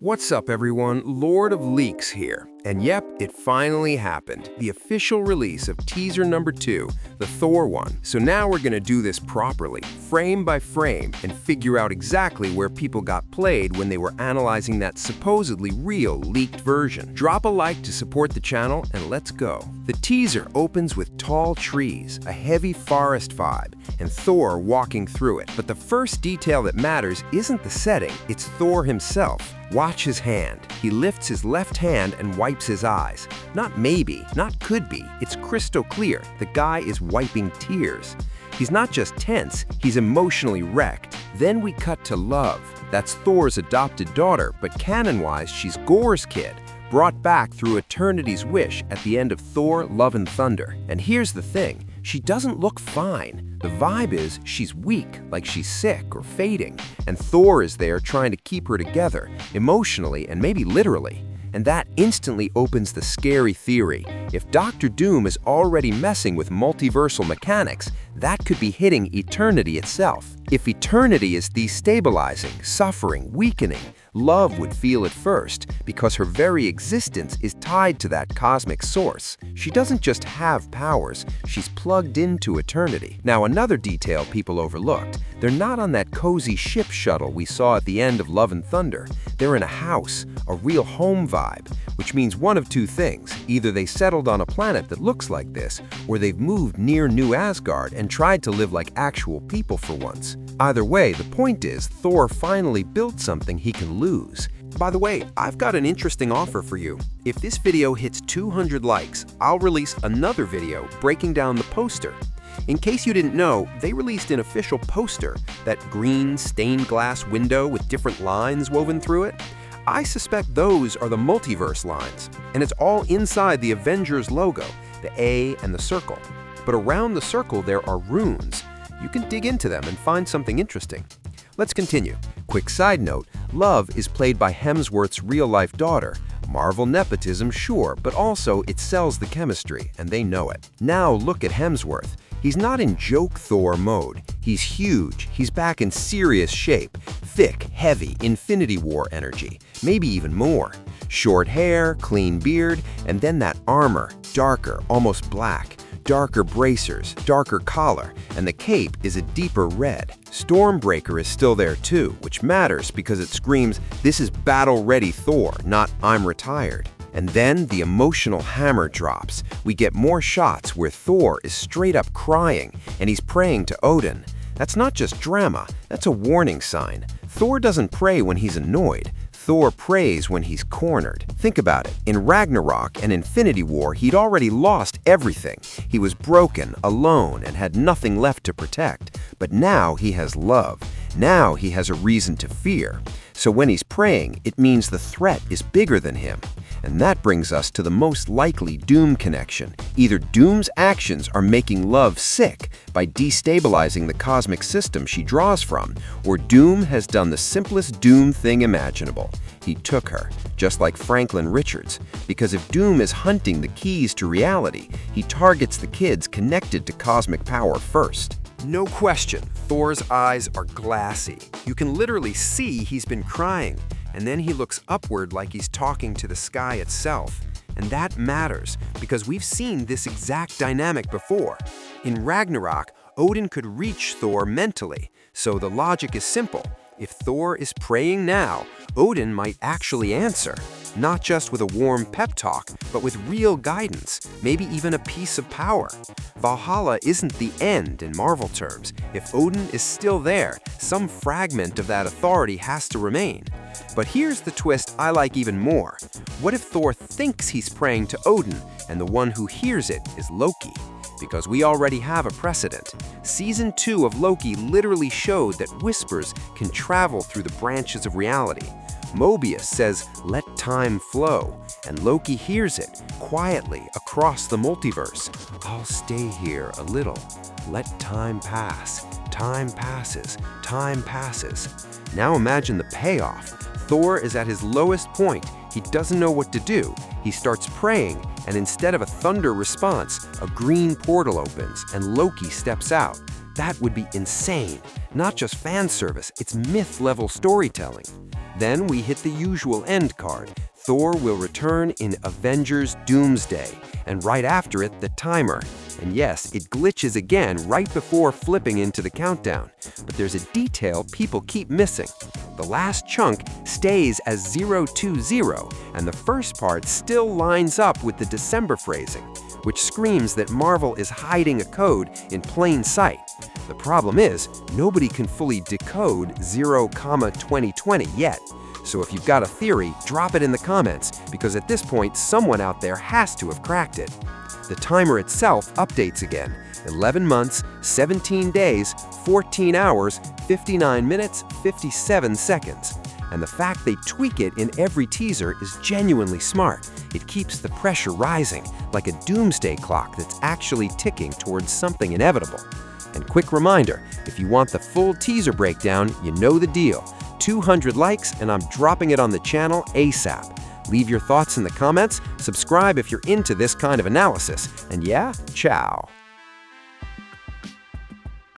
What's up, everyone? Lord of Leaks here. And yep, it finally happened. The official release of teaser number 2, the Thor one. So now we're gonna do this properly, frame by frame, and figure out exactly where people got played when they were analyzing that supposedly real leaked version. Drop a like to support the channel, and let's go. The teaser opens with tall trees, a heavy forest vibe, and Thor walking through it. But the first detail that matters isn't the setting, it's Thor himself. Watch his hand. He lifts his left hand and wipes his eyes. Not maybe, not could be. It's crystal clear. The guy is wiping tears. He's not just tense, he's emotionally wrecked. Then we cut to Love. That's Thor's adopted daughter, but canon-wise, she's Gorr's kid, brought back through Eternity's wish at the end of Thor, Love and Thunder. And here's the thing, she doesn't look fine. The vibe is she's weak, like she's sick or fading, and Thor is there trying to keep her together, emotionally and maybe literally. And that instantly opens the scary theory. If Dr. Doom is already messing with multiversal mechanics, that could be hitting Eternity itself. If Eternity is destabilizing, suffering, weakening, Love would feel it first, because her very existence is tied to that cosmic source. She doesn't just have powers, she's plugged into Eternity. Now, another detail people overlooked, they're not on that cozy ship shuttle we saw at the end of Love and Thunder. They're in a house, a real home vibe, which means one of two things. Either they settled on a planet that looks like this, or they've moved near New Asgard and tried to live like actual people for once. Either way, the point is, Thor finally built something he can lose. By the way, I've got an interesting offer for you. If this video hits 200 likes, I'll release another video breaking down the poster. In case you didn't know, they released an official poster, that green stained glass window with different lines woven through it. I suspect those are the multiverse lines, and it's all inside the Avengers logo, the A and the circle. But around the circle there are runes. You can dig into them and find something interesting. Let's continue. Quick side note, Love is played by Hemsworth's real-life daughter. Marvel nepotism, sure, but also it sells the chemistry, and they know it. Now look at Hemsworth. He's not in joke Thor mode. He's huge. He's back in serious shape. Thick, heavy, Infinity War energy. Maybe even more. Short hair, clean beard, and then that armor, darker, almost black. Darker bracers, darker collar, and the cape is a deeper red. Stormbreaker is still there too, which matters because it screams, this is battle-ready Thor, not I'm retired. And then the emotional hammer drops. We get more shots where Thor is straight up crying, and he's praying to Odin. That's not just drama, that's a warning sign. Thor doesn't pray when he's annoyed. Thor prays when he's cornered. Think about it. In Ragnarok and Infinity War, he'd already lost everything. He was broken, alone, and had nothing left to protect. But now he has love. Now he has a reason to fear. So when he's praying, it means the threat is bigger than him. And that brings us to the most likely Doom connection. Either Doom's actions are making Love sick by destabilizing the cosmic system she draws from, or Doom has done the simplest Doom thing imaginable. He took her, just like Franklin Richards, because if Doom is hunting the keys to reality, he targets the kids connected to cosmic power first. No question, Thor's eyes are glassy. You can literally see he's been crying. And then he looks upward like he's talking to the sky itself. And that matters, because we've seen this exact dynamic before. In Ragnarok, Odin could reach Thor mentally, so the logic is simple. If Thor is praying now, Odin might actually answer. Not just with a warm pep talk, but with real guidance, maybe even a piece of power. Valhalla isn't the end in Marvel terms. If Odin is still there, some fragment of that authority has to remain. But here's the twist I like even more. What if Thor thinks he's praying to Odin, and the one who hears it is Loki? Because we already have a precedent. Season 2 of Loki literally showed that whispers can travel through the branches of reality. Mobius says, let time flow, and Loki hears it quietly across the multiverse. I'll stay here a little. Let time pass. Time passes. Time passes. Now imagine the payoff. Thor is at his lowest point. He doesn't know what to do. He starts praying, and instead of a thunder response, a green portal opens, and Loki steps out. That would be insane. Not just fan service, it's myth-level storytelling. Then we hit the usual end card. Thor will return in Avengers Doomsday, and right after it, the timer. And yes, it glitches again right before flipping into the countdown. But there's a detail people keep missing. The last chunk stays as 020, and the first part still lines up with the December phrasing, which screams that Marvel is hiding a code in plain sight. The problem is, nobody can fully decode 0, 2020 yet. So if you've got a theory, drop it in the comments, because at this point, someone out there has to have cracked it. The timer itself updates again. 11 months, 17 days, 14 hours, 59 minutes, 57 seconds. And the fact they tweak it in every teaser is genuinely smart. It keeps the pressure rising, like a doomsday clock that's actually ticking towards something inevitable. And quick reminder, if you want the full teaser breakdown, you know the deal. 200 likes and I'm dropping it on the channel ASAP. Leave your thoughts in the comments, subscribe if you're into this kind of analysis, and yeah, ciao.